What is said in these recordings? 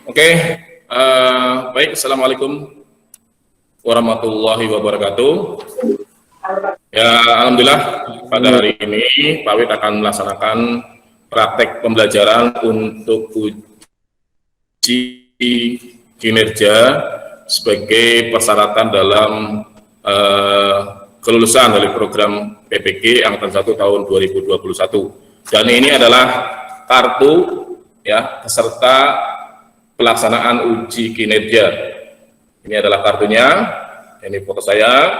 Oke, baik. Assalamualaikum warahmatullahi wabarakatuh. Ya, alhamdulillah pada hari ini Pak Wid akan melaksanakan praktek pembelajaran untuk uji kinerja sebagai persyaratan dalam kelulusan dari program PPG Angkatan 1 tahun 2021. Dan ini adalah kartu ya peserta pelaksanaan uji kinerja. Ini adalah kartunya, ini foto saya.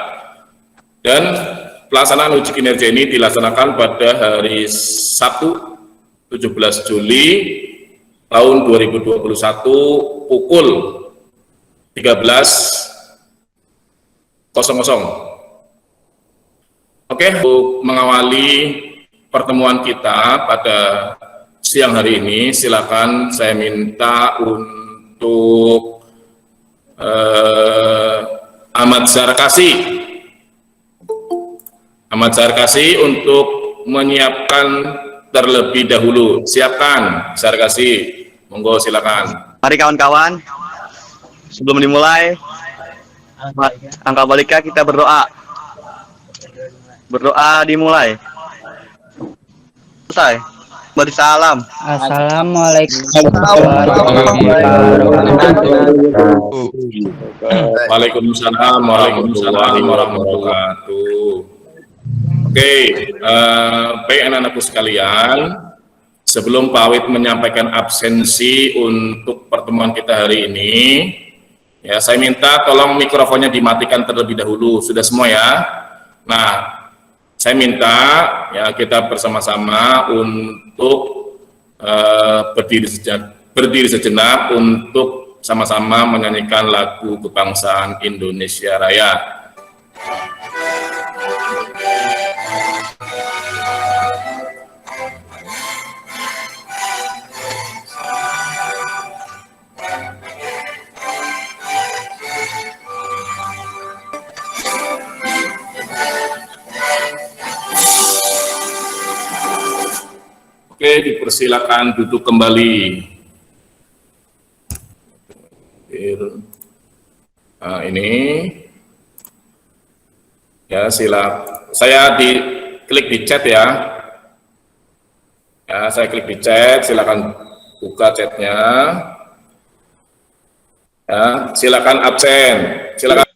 Dan pelaksanaan uji kinerja ini dilaksanakan pada hari Sabtu 17 Juli tahun 2021 pukul 13.00. Oke, untuk mengawali pertemuan kita pada siang hari ini, silakan saya minta untuk Ahmad Zarkasi untuk menyiapkan terlebih dahulu. Siapkan, Zarkasi, monggo silakan. Mari kawan-kawan, sebelum dimulai, angka balika kita berdoa. Berdoa dimulai. Selesai. Beri salam. Assalamualaikum warahmatullahi wabarakatuh. Waalaikumsalam warahmatullahi wabarakatuh. Oke, baik anak-anakku sekalian, sebelum Pak Wid menyampaikan absensi untuk pertemuan kita hari ini, ya saya minta tolong mikrofonnya dimatikan terlebih dahulu. Sudah semua ya? Nah, saya minta ya kita bersama-sama untuk berdiri sejenak untuk sama-sama menyanyikan lagu kebangsaan Indonesia Raya. Oke, dipersilakan duduk kembali. Nah, ini ya saya klik di chat ya. Ya, saya klik di chat, silakan buka chatnya. Ya, silakan absen. Silakan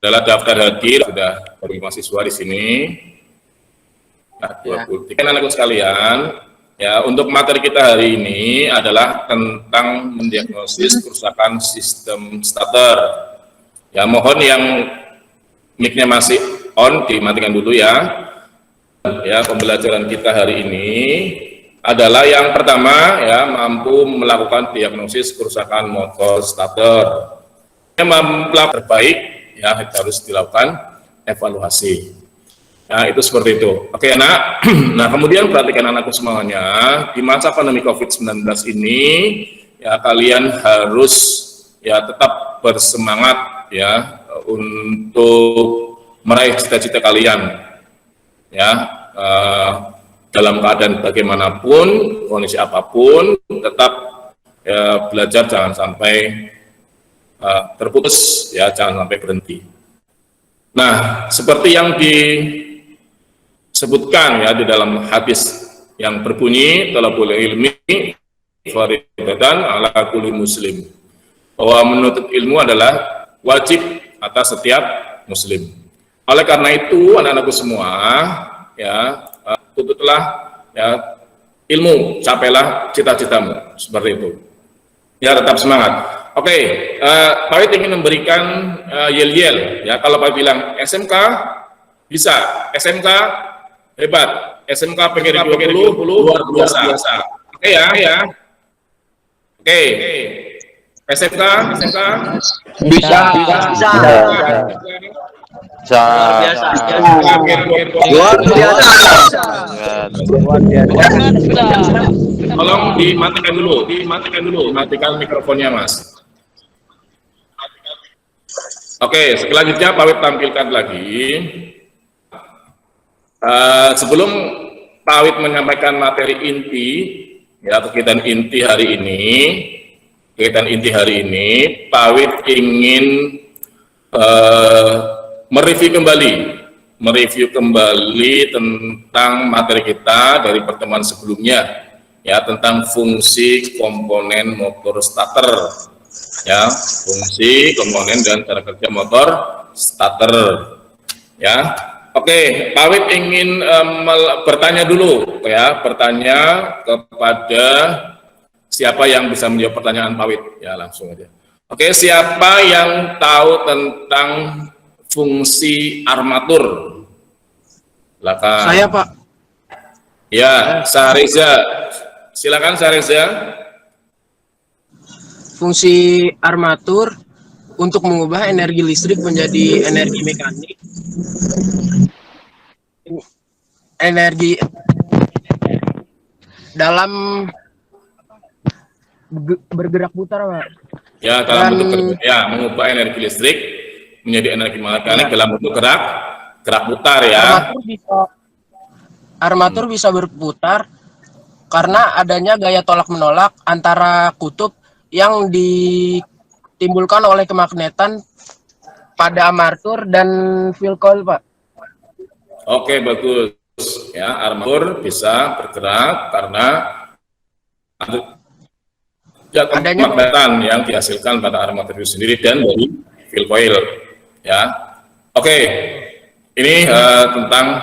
adalah daftar hadir sudah bagi mahasiswa di sini. Nah, 23 anak-anakku sekalian. Ya, untuk materi kita hari ini adalah tentang mendiagnosis kerusakan sistem starter. Ya, mohon yang mic-nya masih on dimatikan dulu ya. Ya, pembelajaran kita hari ini adalah yang pertama ya, mampu melakukan diagnosis kerusakan motor starter. Yang terbaik ya harus dilakukan evaluasi. Nah, itu seperti itu. Oke, anak. Nah, kemudian perhatikan anakku semuanya, di masa pandemi COVID-19 ini, ya kalian harus ya tetap bersemangat ya untuk meraih cita-cita kalian. Ya, dalam keadaan bagaimanapun, kondisi apapun, tetap ya, belajar jangan sampai terputus, ya jangan sampai berhenti. Nah, seperti yang disebutkan ya di dalam hadis yang berbunyi talabul ilmi faridatan ala kulli muslim, bahwa menuntut ilmu adalah wajib atas setiap muslim. Oleh karena itu anak-anakku semua ya tuntutlah ya ilmu, capailah cita-citamu, seperti itu ya, tetap semangat. Oke, Pak Wid ingin memberikan yel-yel ya. Kalau Pak bilang SMK bisa, SMK hebat, SMK PGRI 20 luar biasa. Oke ya. Oke. SMK Bisa. Luar biasa. Tolong dimatikan dulu, matikan mikrofonnya, Mas. Oke, selanjutnya Pak Wid tampilkan lagi. Sebelum Pak Wid menyampaikan materi inti, ya kegiatan inti hari ini, kegiatan inti hari ini, Pak Wid ingin mereview kembali tentang materi kita dari pertemuan sebelumnya, ya, tentang fungsi komponen motor starter, ya, fungsi komponen dan cara kerja motor starter, ya. Oke, Pak Wid ingin bertanya dulu, ya, bertanya kepada siapa yang bisa menjawab pertanyaan Pak Wid, ya, langsung aja. Oke, siapa yang tahu tentang fungsi armatur? Silakan. Saya, Pak. Ya, Sahriza. Silakan Sahriza. Fungsi armatur untuk mengubah energi listrik menjadi energi mekanik. Energi dalam bergerak putar, Pak. Ya, dalam bentuk mengubah energi listrik menjadi energi mekanik dalam bentuk gerak putar, ya. Armatur bisa berputar karena adanya gaya tolak menolak antara kutub yang ditimbulkan oleh kemagnetan pada armatur dan field coil, Pak. Oke, bagus. Ya, armatur bisa bergerak karena adanya kemagnetan yang dihasilkan pada armatur itu sendiri dan dari field coil, ya. Oke, ini tentang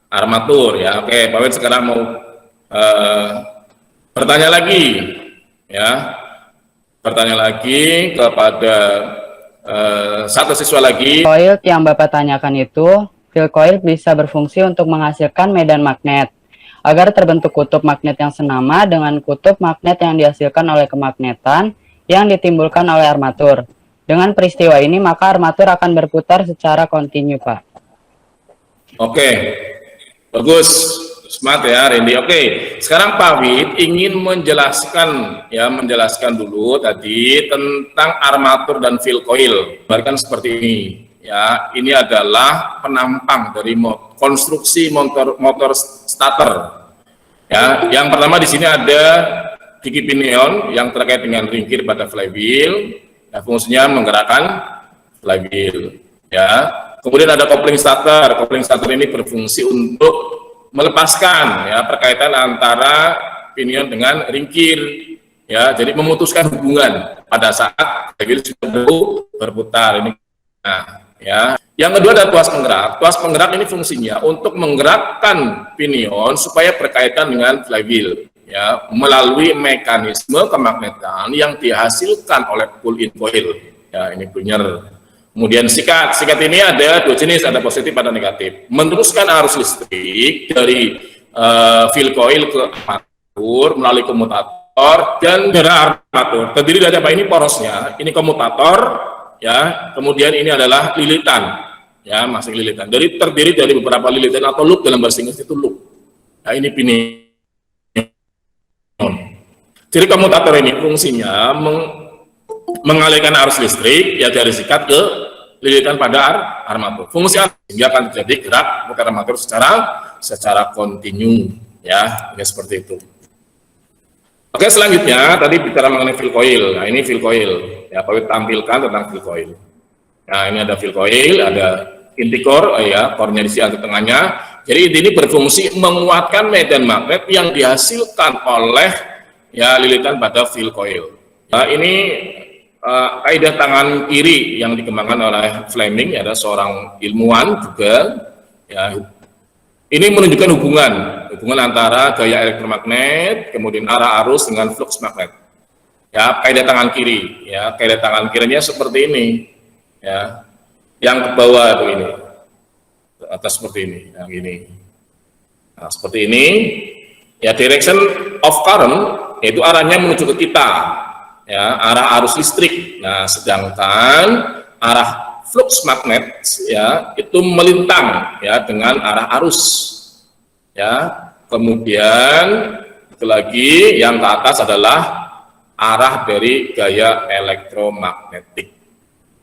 armatur, ya. Oke, Pak Wid sekarang mau bertanya lagi, ya, bertanya lagi kepada satu siswa lagi. Coil yang Bapak tanyakan itu, field coil bisa berfungsi untuk menghasilkan medan magnet agar terbentuk kutub magnet yang senama dengan kutub magnet yang dihasilkan oleh kemagnetan yang ditimbulkan oleh armatur. Dengan peristiwa ini, maka armatur akan berputar secara kontinu, Pak. Oke, bagus, smart ya, Randy. Oke, sekarang Pak Wid ingin menjelaskan dulu tadi tentang armatur dan field coil. Bahkan seperti ini, ya. Ini adalah penampang dari konstruksi motor starter. Ya, yang pertama di sini ada gigi pinion yang terkait dengan ringkir pada flywheel. Nah, fungsinya menggerakkan flywheel. Ya. Kemudian ada coupling starter. Coupling starter ini berfungsi untuk melepaskan, ya, perkaitan antara pinion dengan ringkir, ya, jadi memutuskan hubungan pada saat flywheel sudah berputar. Ini, nah, ya. Yang kedua ada tuas penggerak. Tuas penggerak ini fungsinya untuk menggerakkan pinion supaya berkaitan dengan flywheel, ya, melalui mekanisme kemagnetan yang dihasilkan oleh pull-in coil. Ya, ini punyer. Kemudian sikat ini ada dua jenis, ada positif ada negatif. Meneruskan arus listrik dari field coil ke armatur melalui komutator dan gerak armatur. Terdiri dari apa? Ini porosnya, ini komutator, ya. Kemudian ini adalah lilitan, ya, masing lilitan. Terdiri dari beberapa lilitan atau loop, dalam bahasa Inggris itu loop. Nah, ini pinion. Jadi komutator ini fungsinya mengalihkan arus listrik, ya, dari sikat ke lilitan pada armatur. Fungsi sehingga akan terjadi gerak putar armatur secara kontinu, ya, seperti itu. Oke, selanjutnya tadi bicara mengenai field coil. Nah, ini field coil, ya, Pak Wid tampilkan tentang field coil. Nah, ini ada field coil, ada inti core, ya, core-nya di sisi tengahnya. Jadi ini berfungsi menguatkan medan magnet yang dihasilkan oleh, ya, lilitan pada field coil. Nah, ini kaidah tangan kiri yang dikembangkan oleh Fleming, ya, ada seorang ilmuwan juga, ya. Ini menunjukkan hubungan antara gaya elektromagnet, kemudian arah arus dengan flux magnet. Ya, kaidah tangan kiri, ya, kaidah tangan kirinya seperti ini, ya. Yang ke bawah itu ini, ke atas seperti ini, yang ini. Nah, seperti ini, ya, direction of current, yaitu arahnya menuju ke kita, ya, arah arus listrik. Nah, sedangkan arah flux magnet, ya, itu melintang, ya, dengan arah arus, ya. Kemudian itu lagi yang ke atas adalah arah dari gaya elektromagnetik.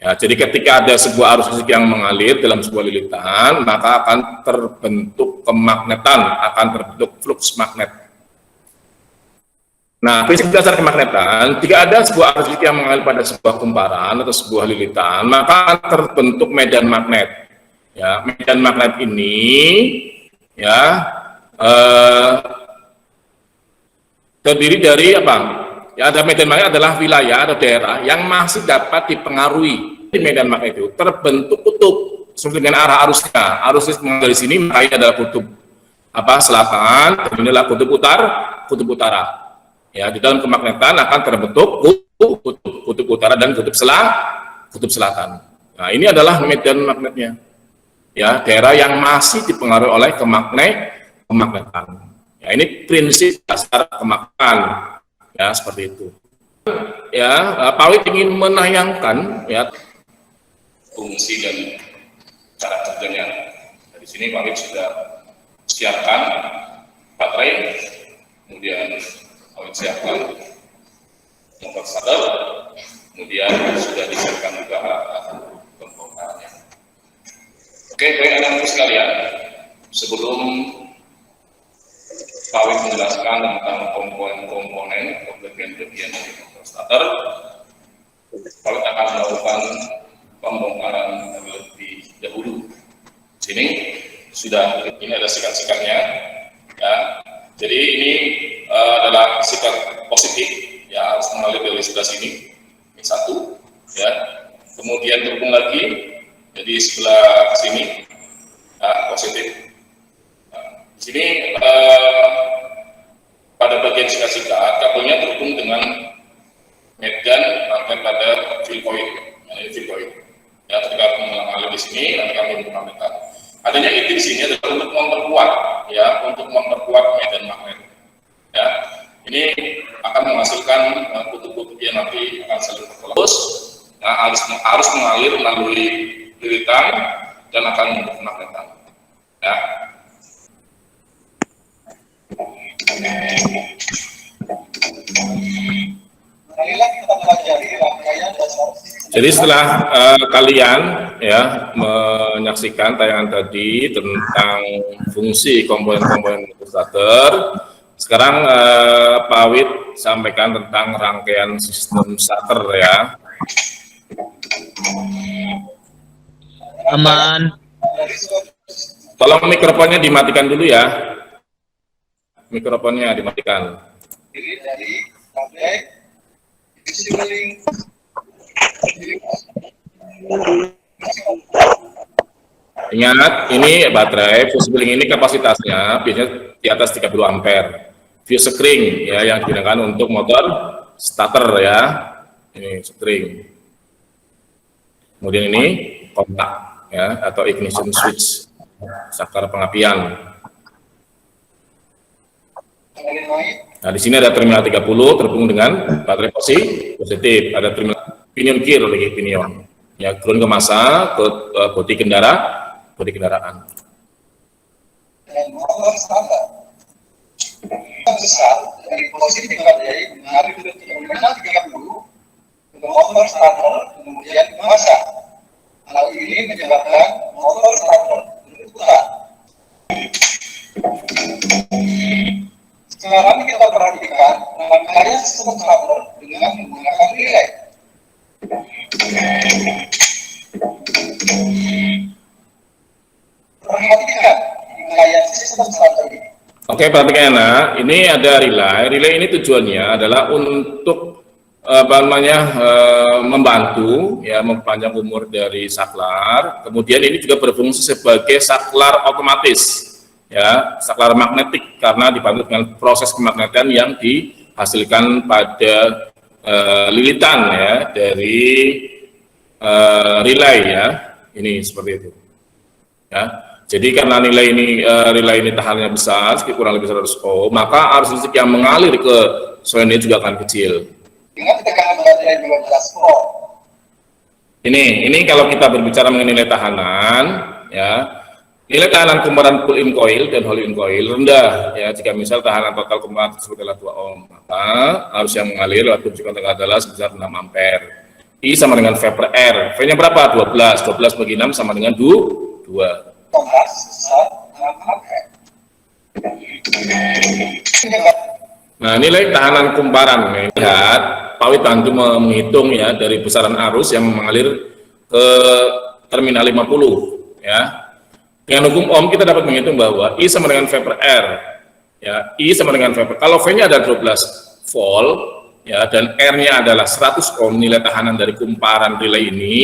Ya, jadi ketika ada sebuah arus listrik yang mengalir dalam sebuah lilitan, maka akan terbentuk kemagnetan, akan terbentuk flux magnet. Nah, prinsip dasar kemagnetan, jika ada sebuah arus listrik yang mengalir pada sebuah kumparan atau sebuah lilitan, maka terbentuk medan magnet. Ya, medan magnet ini ya terdiri dari apa? Ya, ada medan magnet adalah wilayah atau daerah yang masih dapat dipengaruhi di medan magnet itu terbentuk kutub sesuai dengan arah arusnya. Arus listrik dari sini maka ini adalah kutub selatan, dan inilah kutub utara. Ya, di dalam kemagnetan akan terbentuk kutub utara dan kutub selatan. Nah, ini adalah medan magnetnya. Ya, daerah yang masih dipengaruhi oleh kemagnetan. Ya, ini prinsip dasar kemagnetan. Ya, seperti itu. Ya, Pak Wid ingin menayangkan ya fungsi dan cara kerjanya. Dari sini Pak Wid sudah siapkan baterai, kemudian siapkan motor starter, kemudian sudah disiapkan juga komponennya. Oke, baik anak-anak sekalian, sebelum Pak Wid menjelaskan tentang komponen-komponen atau bagian-bagian dari motor starter, Pak Wid akan melakukan pembongkaran terlebih dahulu. Sini sudah, ini ada sikat-sikatnya, ya. Jadi ini adalah sikat positif, ya, harus mengalir dari sebelah sini, ini satu, ya. Kemudian terhubung lagi, jadi sebelah sini, ya, positif. Nah, di sini pada bagian sikat-sikat, kabelnya terhubung dengan medan magnet pada field coil, ya, ini field coil. Ya, ketika mengalir di sini, nanti kami menggunakan. Adanya inti di sini adalah untuk memperkuat, ya, untuk memperkuat medan magnet. Ya, ini akan menghasilkan kutub-kutub yang nanti akan saling berkelus. Nah, harus mengalir melalui lilitan dan akan membentuk magnetan. Ya. Jadi setelah kalian ya menyaksikan tayangan tadi tentang fungsi komponen-komponen starter, sekarang Pak Wid sampaikan tentang rangkaian sistem starter ya. Aman. Tolong mikrofonnya dimatikan dulu ya. Mikrofonnya dimatikan. Ingat, ini baterai fuse sealing ini kapasitasnya biasanya di atas 30 ampere. Fuse sekring ya yang digunakan untuk motor starter ya. Ini sekring. Kemudian ini kontak ya atau ignition switch, saklar pengapian. Nah, di sini ada terminal 30 terhubung dengan baterai positif. Ada terminal pinion gear lagi pinion. Ya, ground ke massa, ke bodi kendaraan. Dan motor standar besar dari posisi baterai mengalir ke terminal 30 ke motor starter kemudian ke massa. Hal ini menyebabkan motor starter berputar. Sekarang kita perhatikan rangkaian sistem starter dengan menggunakan relay. Perhatikan rangkaian sistem starter ini. Oke, perhatikan ya, ini ada relay. Relay ini tujuannya adalah untuk membantu ya memperpanjang umur dari saklar. Kemudian ini juga berfungsi sebagai saklar otomatis. Ya, saklar magnetik karena dibantu dengan proses kemagnetan yang dihasilkan pada lilitan ya dari relay ya. Ini seperti itu. Ya. Jadi karena relay ini tahanannya besar, kurang lebih 100 ohm, maka arus listrik yang mengalir ke solenoid juga akan kecil. Dengan tekanan baterai 12 volt. Ini kalau kita berbicara mengenai nilai tahanan, ya, nilai tahanan kumparan pull-in coil dan hold-in coil rendah, ya. Jika misal tahanan total kumparan tersebut adalah 2 ohm, maka arus yang mengalir lewat kunci kontak adalah sebesar 6 ampere. I sama dengan V per R. V-nya berapa? 12. 12 bagi 6 sama dengan 2. Nah, nilai tahanan kumparan, nah, lihat, Pak Wid bantu menghitung ya dari besaran arus yang mengalir ke terminal 50 ya. Dengan hukum Ohm kita dapat menghitung bahwa I sama dengan V per R ya, I sama dengan V per, kalau V-nya ada 12 volt ya dan R-nya adalah 100 ohm nilai tahanan dari kumparan relay ini,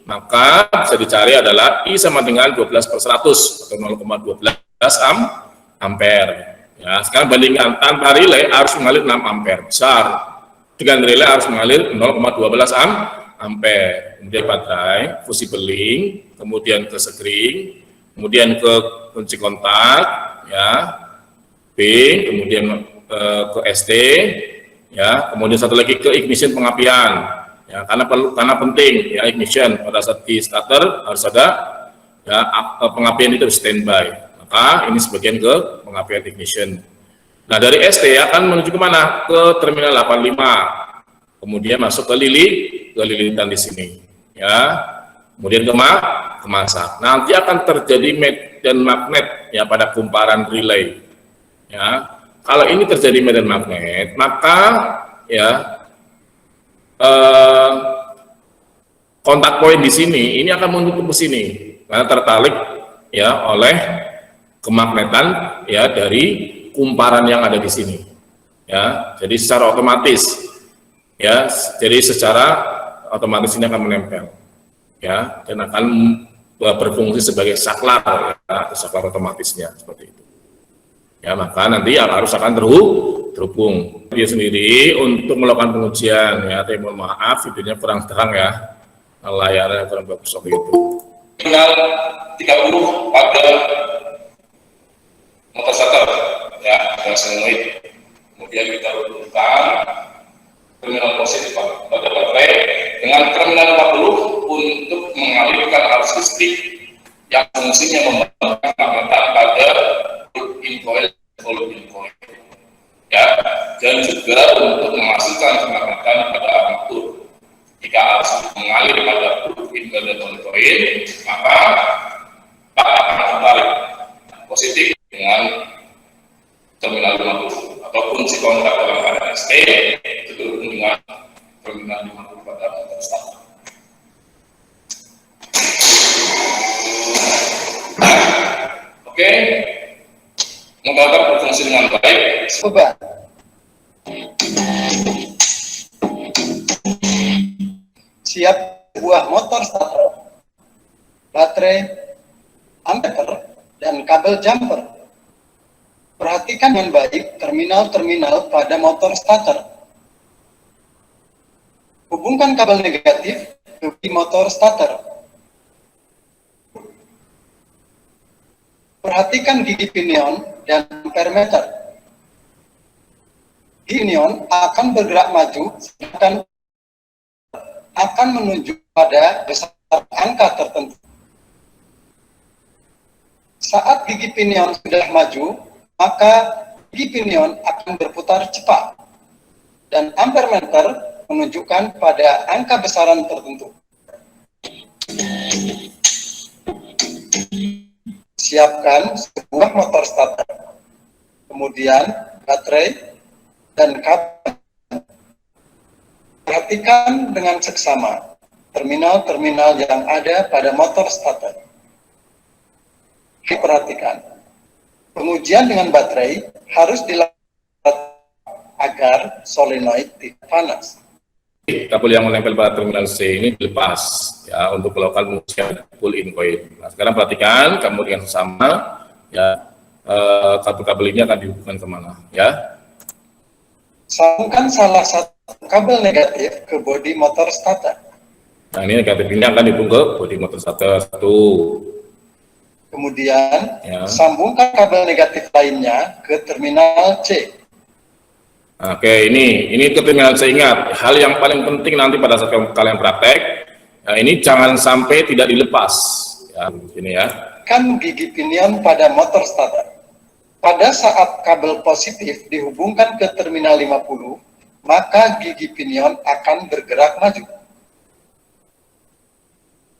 maka bisa dicari adalah I sama dengan 12 per 100 atau 0,12 ampere. Ya, sekarang bandingkan tanpa relay harus mengalir 6 ampere besar, dengan relay harus mengalir 0,12 ampere. Kemudian baterai, fusible link, kemudian ke sekring, kemudian ke kunci kontak, ya, pin, kemudian ke ST, ya, kemudian satu lagi ke ignition pengapian, ya, karena penting ya ignition pada saat di starter harus ada ya pengapian itu standby. Maka ini sebagian ke pengapian ignition. Nah, dari ST akan menuju ke mana? Ke terminal 85. Kemudian masuk ke lilitan di sini. Ya. Kemudian ke masak. Nanti akan terjadi medan magnet ya pada kumparan relay. Ya. Kalau ini terjadi medan magnet, maka ya kontak poin di sini ini akan menuju ke sini karena tertarik ya oleh kemagnetan ya dari kumparan yang ada di sini ya, jadi secara otomatis ya, jadi secara otomatis ini akan menempel ya dan akan berfungsi sebagai saklar ya, saklar otomatisnya seperti itu ya, maka nanti harus akan terhubung dia sendiri untuk melakukan pengujian ya, tapi mohon maaf videonya kurang terang ya, layarnya kurang bagus seperti itu. Terminal 30 pada motor starter ya, dan solenoid. Kemudian kita hubungkan terminal positif pada baterai dengan terminal 40 untuk mengalirkan arus listrik yang fungsinya membantu magnetan pada plug-in coil ya, dan juga untuk menghasilkan kemagnetan pada armatur. Jika arus mengalir pada plug-in coil, maka akan tertarik positif dengan terminal 50 atau kunci kontak dalam keadaan ST itu berhubung dengan terminal 50 pada motor starter. Oke, motor berfungsi dengan baik. Coba. Siap sebuah motor starter, baterai, ampere, dan kabel jumper. Perhatikan dengan baik terminal-terminal pada motor starter. Hubungkan kabel negatif ke motor starter. Perhatikan gigi pinion dan ampermeter. Pinion akan bergerak maju, sedangkan akan menunjuk pada besar angka tertentu. Saat gigi pinion sudah maju, maka gigi pinion akan berputar cepat dan ampermeter menunjukkan pada angka besaran tertentu. Siapkan sebuah motor starter, kemudian baterai dan kabel. Perhatikan dengan seksama terminal-terminal yang ada pada motor starter. Diperhatikan, pengujian dengan baterai harus dilakukan agar solenoid tidak panas. Kabel yang menempel pada terminal C ini dilepas ya untuk melakukan pengujian pull-in coil. Nah, sekarang perhatikan, kamu dengan sesama ya kabel-kabel ini akan dihubungkan kemana ya? Sambungkan salah satu kabel negatif ke bodi motor starter. Nah, ini negatif ini akan dihubung ke bodi motor starter 1. Kemudian Ya. sambungkan kabel negatif lainnya ke terminal C. Oke, ini ke terminal C. Ingat, hal yang paling penting nanti pada saat kalian praktek, nah ini jangan sampai tidak dilepas. Ya, ini ya. Kan gigi pinion pada motor starter. Pada saat kabel positif dihubungkan ke terminal 50, maka gigi pinion akan bergerak maju.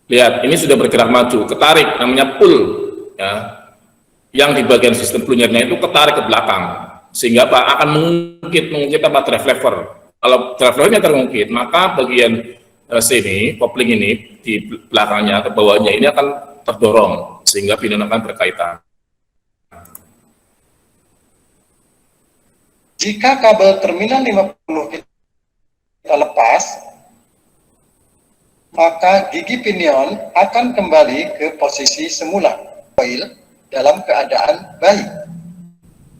Lihat, ini sudah bergerak maju, ketarik, namanya pull, ya. Yang di bagian sistem punyernya itu ketarik ke belakang, sehingga Pak akan mengungkit apa drive lever. Kalau drive levernya terungkit, maka bagian sini kopling ini di belakangnya atau bawahnya ini akan terdorong sehingga pinion akan berkaitan. Jika kabel terminal 50 kita lepas, maka gigi pinion akan kembali ke posisi semula, coil dalam keadaan baik.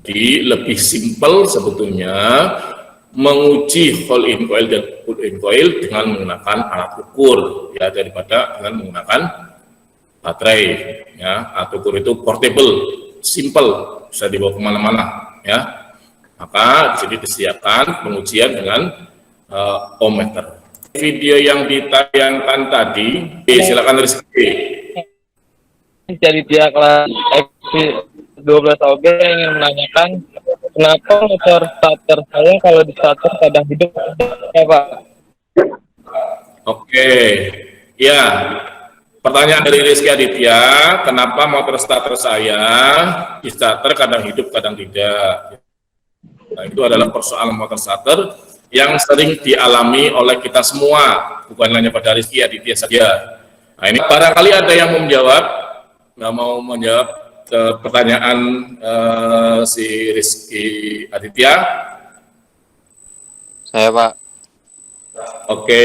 Jadi lebih simpel sebetulnya menguji hole in coil dan pull in coil dengan menggunakan alat ukur ya daripada dengan menggunakan baterai ya. Alat ukur itu portable, simple, bisa dibawa kemana-mana ya. Maka di sini disiapkan pengujian dengan ohmmeter. Video yang ditayangkan tadi, silakan Rizky. Jadi dia kelas XP12 OG ingin menanyakan kenapa motor starter saya kalau di starter kadang hidup ya Pak? Oke, ya. Pertanyaan dari Rizky Aditya, kenapa motor starter saya di starter kadang hidup kadang tidak? Nah, itu adalah persoalan motor starter yang sering dialami oleh kita semua, bukan hanya pada Rizky Aditya saja. Nah, ini barangkali ada yang mau menjawab, nggak mau menjawab pertanyaan si Rizky Aditya. Saya Pak. Oke,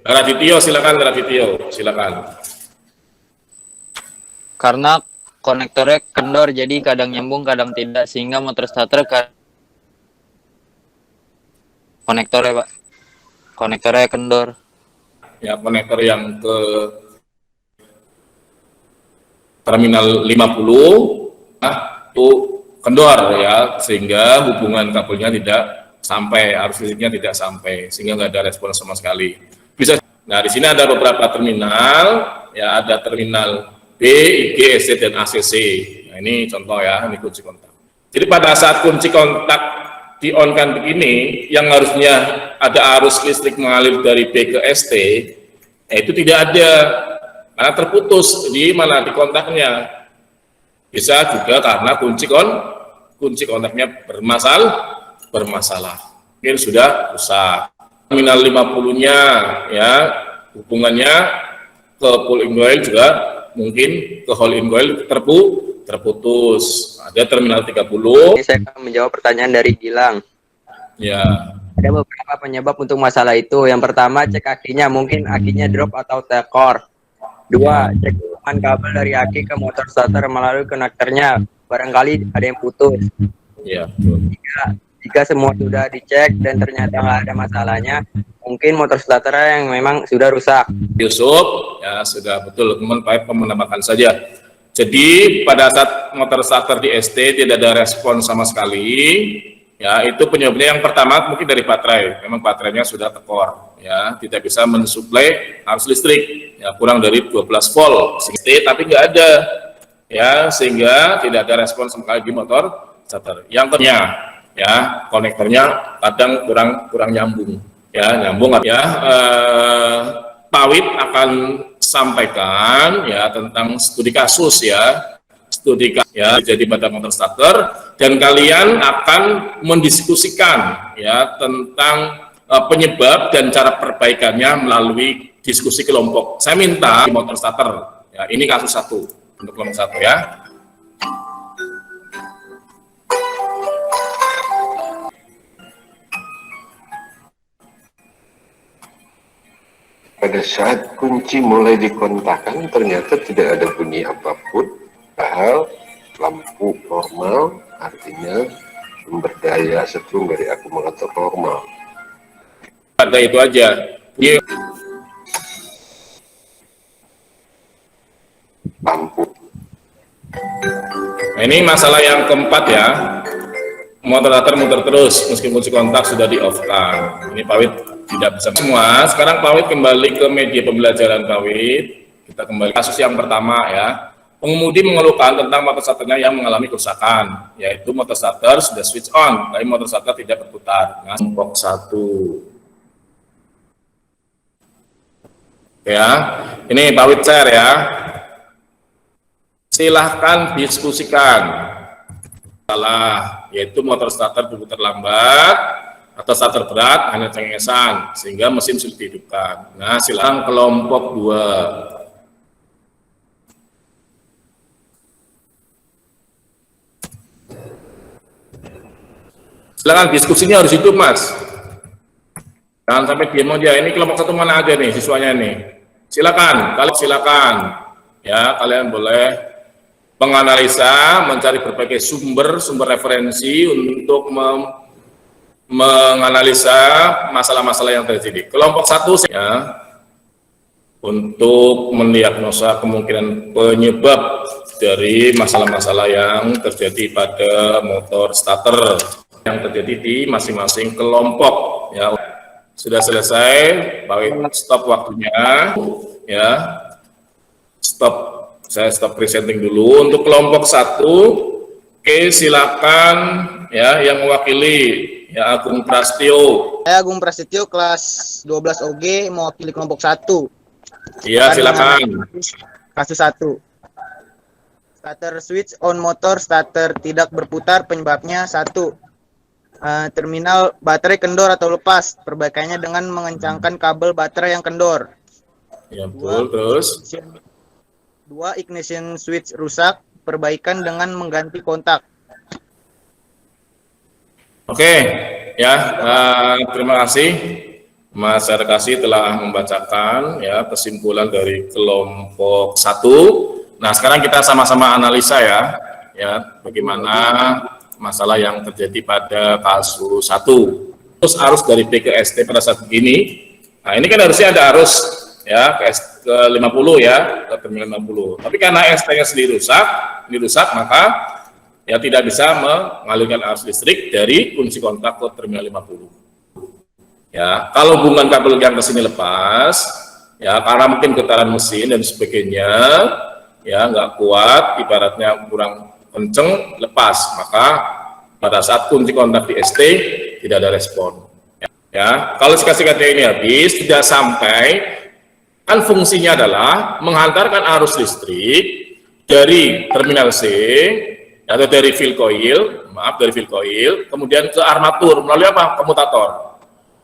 Radityo silakan, Radityo silakan. Karena konektornya kendor jadi kadang nyambung kadang tidak sehingga motor starter konektornya Pak. Konektornya kendor. Ya, konektor yang ke terminal 50 itu kendor ya, sehingga hubungan kabelnya tidak sampai, arus listriknya tidak sampai, sehingga nggak ada respon sama sekali. Bisa. Nah, di sini ada beberapa terminal, ya ada terminal B, IG, SC, dan ACC. Nah, ini contoh ya, ini kunci kontak. Jadi pada saat kunci kontak di-on-kan begini, yang harusnya ada arus listrik mengalir dari B ke ST, itu tidak ada, karena terputus di mana di kontaknya. Bisa juga karena kunci kontaknya bermasalah. Mungkin sudah rusak. Terminal 50-nya ya hubungannya ke pull in coil juga mungkin ke hole in coil terputus. Ada terminal 30. Ini saya akan menjawab pertanyaan dari Gilang. Ya. Ada beberapa penyebab untuk masalah itu. Yang pertama, cek akinya, mungkin akinya drop atau tekor. Dua, cek hubungan kabel dari aki ke motor starter melalui konektornya. Barangkali ada yang putus. Ya. Tiga, jika semua sudah dicek dan ternyata nggak ada masalahnya, mungkin motor starter yang memang sudah rusak. Yusuf, ya sudah betul, teman Pak menambahkan saja. Jadi pada saat motor starter di ST tidak ada respon sama sekali, ya itu penyebabnya yang pertama mungkin dari baterai, memang baterainya sudah tekor, ya tidak bisa mensuplai arus listrik, ya kurang dari 12 volt, tapi nggak ada, ya sehingga tidak ada respon sama sekali di motor starter. Yang kedua, ya konektornya kadang kurang nyambung, ya nyambung, ya Pawit akan sampaikan ya tentang studi kasus ya, jadi pada motor starter, dan kalian akan mendiskusikan ya tentang penyebab dan cara perbaikannya melalui diskusi kelompok. Saya minta di motor starter ya, ini kasus 1 untuk kelompok 1 ya. Pada saat kunci mulai dikontakkan ternyata tidak ada bunyi apapun, padahal lampu normal artinya sumber daya setrum dari akumulator normal. Ada itu aja. Lampu. Nah, ini masalah yang keempat ya. Motor starter muter terus meskipun kunci kontak sudah di off kan. Ini Pawit tidak bisa semua. Sekarang Pawit kembali ke media pembelajaran Pawit. Kita kembali kasus yang pertama ya. Pengemudi mengeluhkan tentang motor starternya yang mengalami kerusakan, yaitu motor starter sudah switch on, tapi motor starter tidak berputar. Nah, kelompok 1. Ya, ini Pawit share ya. Silahkan diskusikan. Salah. yaitu motor starter berputar lambat atau starter berat hanya cengengesan sehingga mesin sulit dihidupkan. Nah, silakan kelompok 2. Silakan diskusinya harus hidup, Mas. Jangan sampai diam aja. Ini kelompok 1 mana aja nih siswanya nih? Silakan, ya, kalian boleh menganalisa, mencari berbagai sumber referensi untuk menganalisa masalah-masalah yang terjadi. Kelompok 1 ya, untuk mendiagnosa kemungkinan penyebab dari masalah-masalah yang terjadi pada motor starter yang terjadi di masing-masing kelompok. Ya, sudah selesai, baik, stop waktunya, ya, saya stop presenting dulu. Untuk kelompok 1, oke, silakan ya yang mewakili, ya, Agung Prasetyo. Saya Agung Prasetyo, kelas 12 OG, mewakili kelompok 1. Iya, silakan. Kasus 1. Starter switch on motor starter tidak berputar, penyebabnya 1. Terminal baterai kendor atau lepas, perbaikannya dengan mengencangkan kabel baterai yang kendor. Ya, betul. Terus 2. Ignition switch rusak, perbaikan dengan mengganti kontak. Oke, ya, terima kasih Mas Arkasi telah membacakan ya kesimpulan dari kelompok 1. Nah, sekarang kita sama-sama analisa ya bagaimana masalah yang terjadi pada kasus 1. Terus arus dari B ke ST pada saat begini. Nah, ini kan harusnya ada arus ya ke 50 ya, ke terminal 60. Tapi karena ST-nya sendiri rusak, maka ya tidak bisa mengalirkan arus listrik dari kunci kontak ke terminal 50. Ya, kalau hubungan kabel yang ke sini lepas, ya karena mungkin getaran mesin dan sebagainya, ya nggak kuat, ibaratnya kurang kenceng, lepas, maka pada saat kunci kontak di ST tidak ada respon. Ya, kalau sikat-sikatnya ini habis, tidak sampai, kan fungsinya adalah menghantarkan arus listrik dari terminal C atau dari fill coil, kemudian ke armatur melalui apa? Komutator.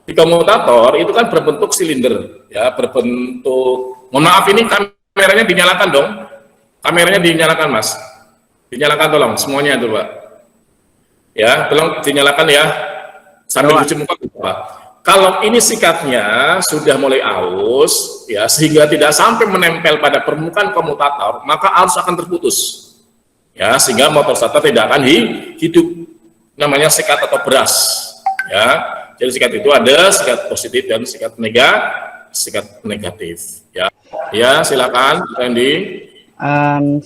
Di komutator itu kan berbentuk silinder, ya berbentuk. Mohon maaf, ini kameranya dinyalakan dong. Kameranya dinyalakan, Mas. Dinyalakan tolong semuanya itu, Pak. Ya, tolong dinyalakan ya. Sambil cuci muka, Pak. Kalau ini sikatnya sudah mulai aus, ya sehingga tidak sampai menempel pada permukaan komutator, maka arus akan terputus. Ya, sehingga motor starter tidak akan hidup. Namanya sikat atau beras. Ya, jadi sikat itu ada sikat positif dan sikat negatif. Ya, silakan, Randy.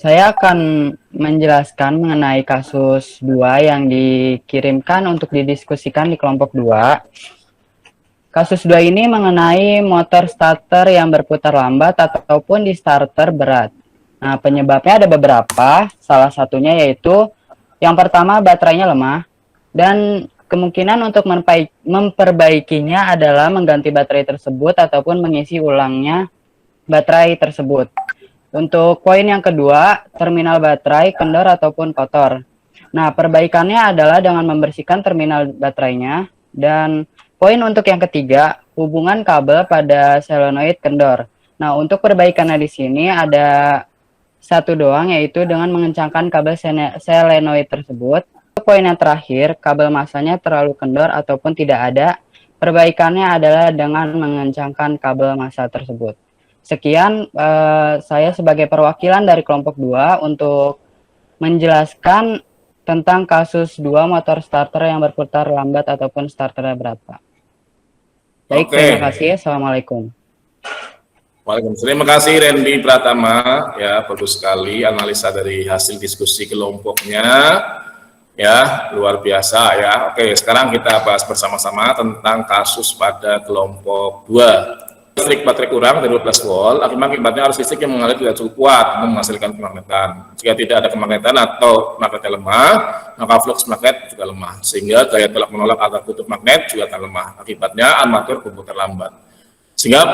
Saya akan menjelaskan mengenai kasus 2 yang dikirimkan untuk didiskusikan di kelompok 2. Kasus 2 ini mengenai motor starter yang berputar lambat ataupun di starter berat. Nah, penyebabnya ada beberapa, salah satunya yaitu yang pertama baterainya lemah, dan kemungkinan untuk memperbaikinya adalah mengganti baterai tersebut ataupun mengisi ulangnya baterai tersebut. Untuk poin yang kedua, terminal baterai kendor ataupun kotor. Nah, perbaikannya adalah dengan membersihkan terminal baterainya. Dan poin untuk yang ketiga, hubungan kabel pada solenoid kendor. Nah, untuk perbaikannya di sini ada satu doang, yaitu dengan mengencangkan kabel solenoid tersebut. Untuk poin yang terakhir, kabel masanya terlalu kendor ataupun tidak ada. Perbaikannya adalah dengan mengencangkan kabel massa tersebut. Sekian saya sebagai perwakilan dari kelompok 2 untuk menjelaskan tentang kasus 2 motor starter yang berputar lambat ataupun starternya berapa. Baik, terima kasih. Assalamualaikum. Waalaikumsalam. Terima kasih Randy Pratama, ya bagus sekali analisa dari hasil diskusi kelompoknya, ya luar biasa ya. Oke, sekarang kita bahas bersama-sama tentang kasus pada kelompok 2. Listrik baterai kurang dari 12 volt, akibatnya arus listrik yang mengalir tidak cukup kuat menghasilkan kemagnetan. Jika tidak ada kemagnetan atau magnetnya lemah, maka flux magnet juga lemah, sehingga gaya tolak menolak atau kutub magnet juga akan lemah. Akibatnya armatur berputar lambat. Sehingga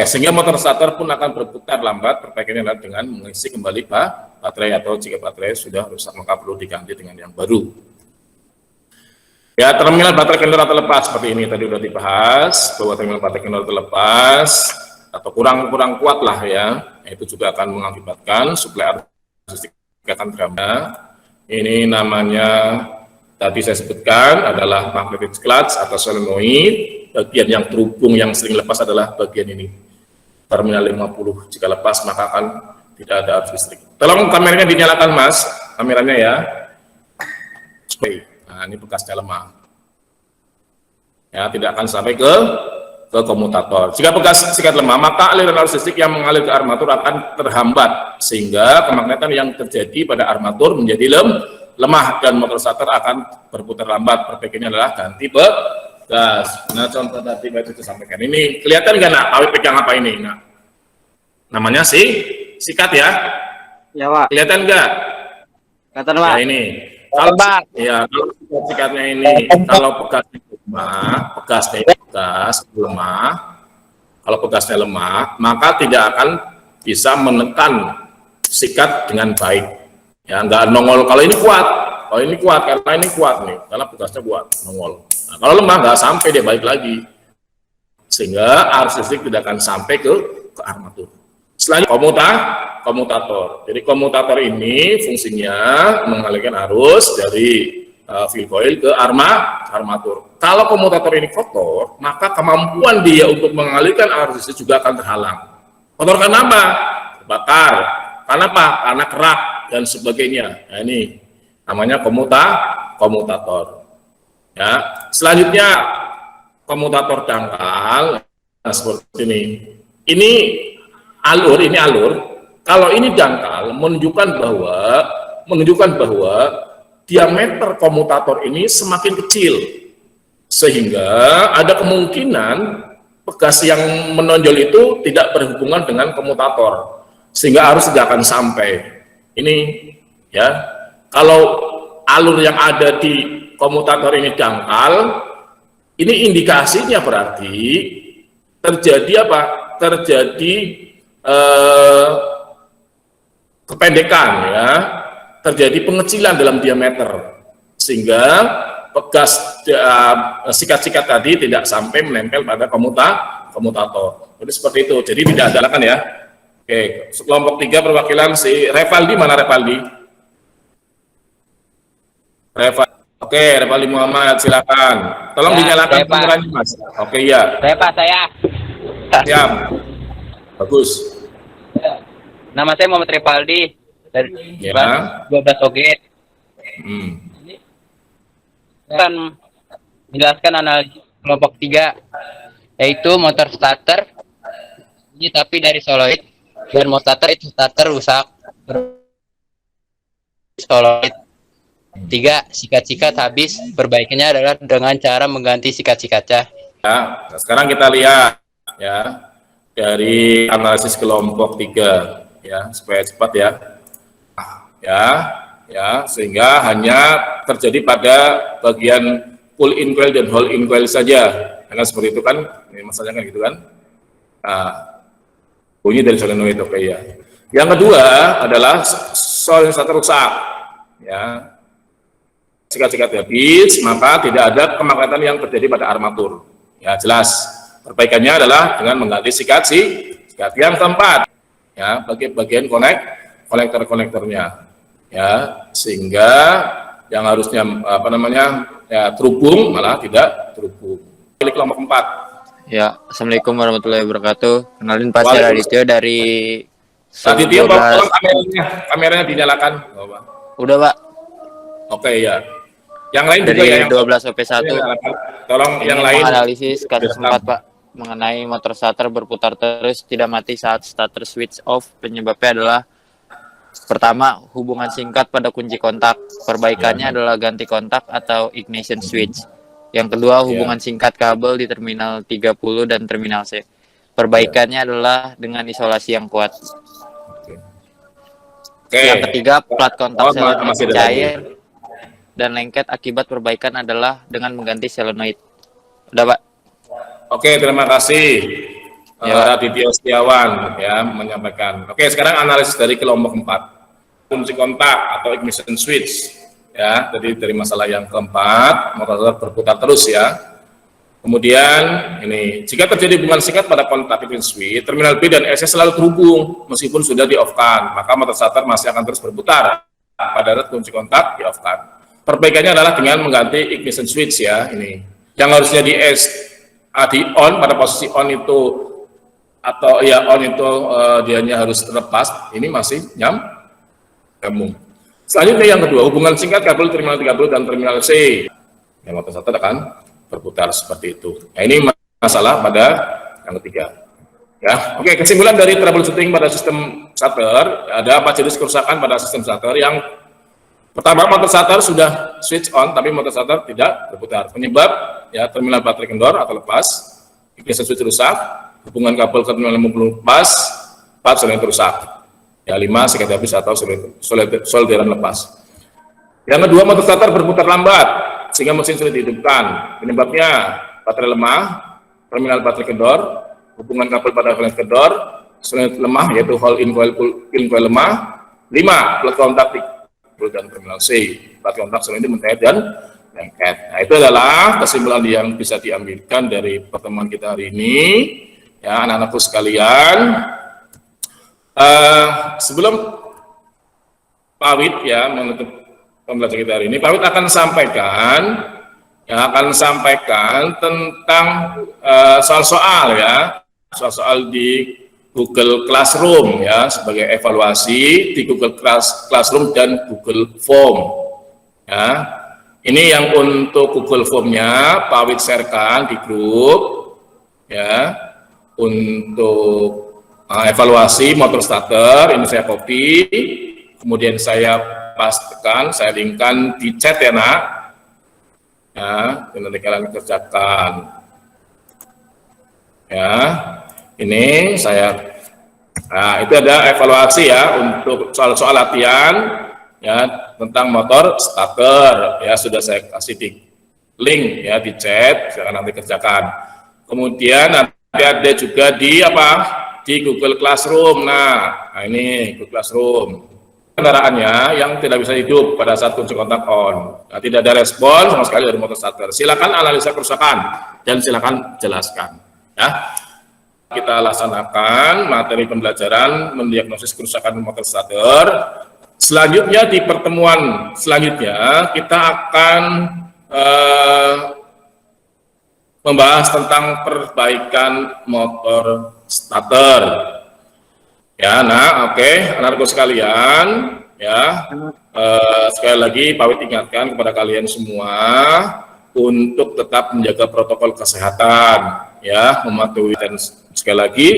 sehingga motor starter pun akan berputar lambat. Perbaikannya adalah dengan mengisi kembali baterai, atau jika baterai sudah rusak maka perlu diganti dengan yang baru. Ya, terminal baterai kendor atau lepas seperti ini tadi sudah dibahas, bahwa terminal baterai kendor terlepas atau kurang kuat lah ya, itu juga akan mengakibatkan suplai arus listrik akan terhambat. Ini namanya tadi saya sebutkan adalah magnetic clutch atau solenoid. Bagian yang terhubung yang sering lepas adalah bagian ini, terminal 50. Jika lepas maka akan tidak ada arus listrik. Tolong kameranya dinyalakan Mas, kameranya ya. Nah, ini bekasnya lemah. Ya, tidak akan sampai ke komutator. Jika bekas sikat lemah, maka aliran arus listrik yang mengalir ke armatur akan terhambat, sehingga kemagnetan yang terjadi pada armatur menjadi lemah dan motor starter akan berputar lambat. Perbaikannya adalah ganti bekas. Nah, contoh tadi itu disampaikan. Ini kelihatan nggak nak? Awet pegang apa ini? Nah, namanya sikat ya. Ya Pak. Kelihatan nggak? Kelihatan Pak. Ya ini. Kalau sikatnya ini, kalau bekasnya lemah, kalau bekasnya lemah, maka tidak akan bisa menekan sikat dengan baik. Ya, nggak nongol. Kalau ini kuat, karena ini kuat nih, karena bekasnya kuat, nongol. Nah, kalau lemah nggak sampai dia balik lagi, sehingga arus listrik tidak akan sampai ke armatur. Selanjutnya komutator. Jadi komutator ini fungsinya mengalirkan arus dari field coil ke armatur. Kalau komutator ini kotor, maka kemampuan dia untuk mengalirkan arus listrik juga akan terhalang. Kotor kenapa? Terbakar. Karena apa? Karena kerak dan sebagainya. Nah, ini namanya komutator. Ya. Selanjutnya komutator dangkal. Nah, seperti ini. Ini alur. Kalau ini dangkal menunjukkan bahwa diameter komutator ini semakin kecil, sehingga ada kemungkinan bekas yang menonjol itu tidak berhubungan dengan komutator, sehingga arus tidak akan sampai. Ini ya, kalau alur yang ada di komutator ini dangkal, ini indikasinya berarti terjadi apa? Terjadi kependekan ya, terjadi pengecilan dalam diameter, sehingga bekas sikat-sikat tadi tidak sampai menempel pada komutator. Jadi seperti itu. Jadi tidak ada kan ya. Oke, kelompok 3 perwakilan si Revaldi, mana Revaldi? Oke, Revaldi Muhammad, silakan. Tolong dinyalakan kameranya Mas. Oke ya. Saya. Siap. Bagus. Nama saya Muhammad Revaldi dari 12 OG. Akan menjelaskan analisis kelompok 3, yaitu motor starter ini tapi dari soloid, dan motor starter itu starter rusak soloid. 3, sikat-sikat habis, perbaikannya adalah dengan cara mengganti sikat-sikatnya. Ya, sekarang kita lihat ya dari analisis kelompok 3 ya, supaya cepat ya, sehingga hanya terjadi pada bagian pull in coil dan hole in coil saja, karena seperti itu kan, ini masalahnya kan gitu kan. Nah, bunyi dari solenoid. Oke ya. Yang kedua adalah solenoid starter rusak ya, sikat-sikat habis, maka tidak ada kemagnetan yang terjadi pada armatur ya, jelas. Perbaikannya adalah dengan mengganti sikat yang keempat ya, bagian konektornya ya, sehingga yang harusnya terhubung malah tidak terhubung. Pilih kelompok 4. Ya, Assalamualaikum warahmatullahi wabarakatuh. Kenalin Pak Radityo dari Radityo, tolong kameranya dinyalakan. Udah Pak. Oke ya. Yang lain dari juga ya, 12 OP1. Tolong yang lain. Analisis kasus 4 Pak, mengenai motor starter berputar terus tidak mati saat starter switch off. Penyebabnya adalah pertama, hubungan singkat pada kunci kontak. Perbaikannya adalah ganti kontak atau ignition switch. Yang kedua, hubungan singkat kabel di terminal 30 dan terminal C. Perbaikannya adalah dengan isolasi yang kuat. Yang ketiga, plat kontak solenoid cair dan lengket. Akibat perbaikan adalah dengan mengganti solenoid. Udah Pak. Oke, terima kasih Raditya Setiawan ya menyampaikan. Oke, sekarang analisis dari kelompok 4. Kunci kontak atau ignition switch ya. Jadi dari masalah yang keempat, motor berputar terus ya. Kemudian ini, jika terjadi hubungan singkat pada kontak ignition switch, terminal B dan S selalu terhubung meskipun sudah di-off-kan, maka motor starter masih akan terus berputar pada saat kunci kontak di-off-kan. Perbaikannya adalah dengan mengganti ignition switch ya, ini. Yang harusnya di on pada posisi on itu atau ya on itu dianya harus terlepas, ini masih nyambung. Selanjutnya yang kedua, hubungan singkat kabel terminal 30 dan terminal C. Yang motor starter akan berputar seperti itu. Nah, ini masalah pada yang ketiga. Ya, oke, kesimpulan dari troubleshooting pada sistem starter, ada 4 jenis kerusakan pada sistem starter. Yang pertama, motor starter sudah switch on tapi motor starter tidak berputar. Penyebab ya terminal baterai kendor atau lepas, ignition switch rusak, hubungan kabel ke terminal 50 lepas, 4 solenoid rusak. Ya, 5 sikat habis atau solderan lepas. Yang kedua, motor starter berputar lambat sehingga mesin sulit dihidupkan. Penyebabnya baterai lemah, terminal baterai kendor, hubungan kabel pada solenoid kendor, solenoid lemah yaitu hole in coil lemah. 5 plat kontak dan terminal C, plat kontak solenoid mentait dan lengket. Nah, itu adalah kesimpulan yang bisa diambilkan dari pertemuan kita hari ini. Ya, anak-anakku sekalian, sebelum Pawit ya menutup pembelajaran kita hari ini, Pawit akan sampaikan tentang soal-soal ya, soal-soal di Google Classroom ya, sebagai evaluasi di Google Classroom dan Google Form ya. Ini yang untuk Google Form-nya Pawit sharekan di grup ya, untuk evaluasi motor starter. Ini saya copy, kemudian saya pastikan, saya linkkan di chat ya nak ya, nanti kalian kerjakan ya. Ini saya, nah itu ada evaluasi ya untuk soal-soal latihan ya tentang motor starter ya, sudah saya kasih di link ya di chat, silahkan nanti kerjakan. Kemudian nanti ada juga di di Google Classroom. Nah ini Google Classroom, kendaraannya yang tidak bisa hidup pada saat kunci kontak on. Nah, tidak ada respon sama sekali dari motor starter. Silakan analisa kerusakan dan silakan jelaskan ya. Kita laksanakan materi pembelajaran mendiagnosis kerusakan motor starter. Selanjutnya di pertemuan selanjutnya kita akan membahas tentang perbaikan motor starter. Ya, nah, oke, anak-anakku sekalian, ya, sekali lagi Pawit ingatkan kepada kalian semua untuk tetap menjaga protokol kesehatan, ya, mematuhi, dan sekali lagi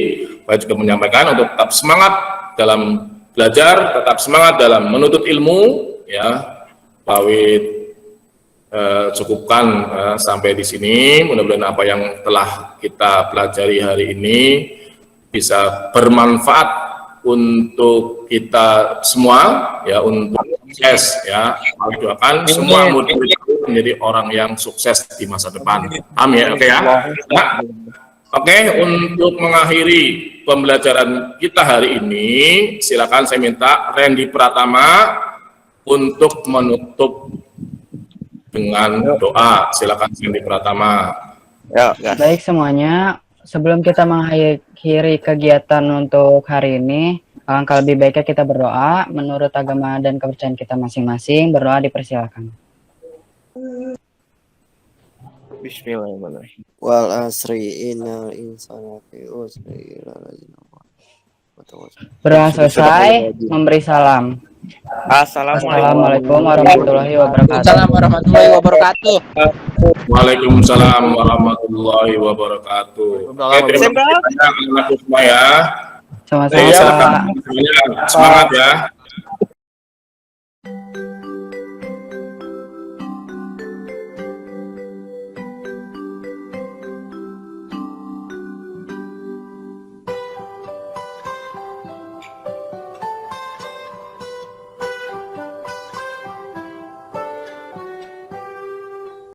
Pawit juga menyampaikan untuk tetap semangat dalam belajar, tetap semangat dalam menuntut ilmu, ya. Pawit cukupkan sampai di sini. Mudah-mudahan apa yang telah kita pelajari hari ini bisa bermanfaat untuk kita semua ya, untuk sukses ya. Kami doakan semua murid menjadi orang yang sukses di masa depan. Amin. Oke ya. Nah, oke, untuk mengakhiri pembelajaran kita hari ini, silakan saya minta Randy Pratama untuk menutup dengan doa. Silakan Randy Pratama. Ya. Baik semuanya, sebelum kita mengakhiri kegiatan untuk hari ini, alangkah lebih baiknya kita berdoa menurut agama dan kepercayaan kita masing-masing. Berdoa dipersilakan. Bismillahirrahmanirrahim. Wal asri innal insana fi usri illa allazina Berdoa selesai, memberi salam. Assalamualaikum warahmatullahi wabarakatuh. Assalamualaikum warahmatullahi wabarakatuh. Waalaikumsalam warahmatullahi wabarakatuh. Oke, terima kasih banyak anak-anak semua ya. Sama-sama. Semangat ya.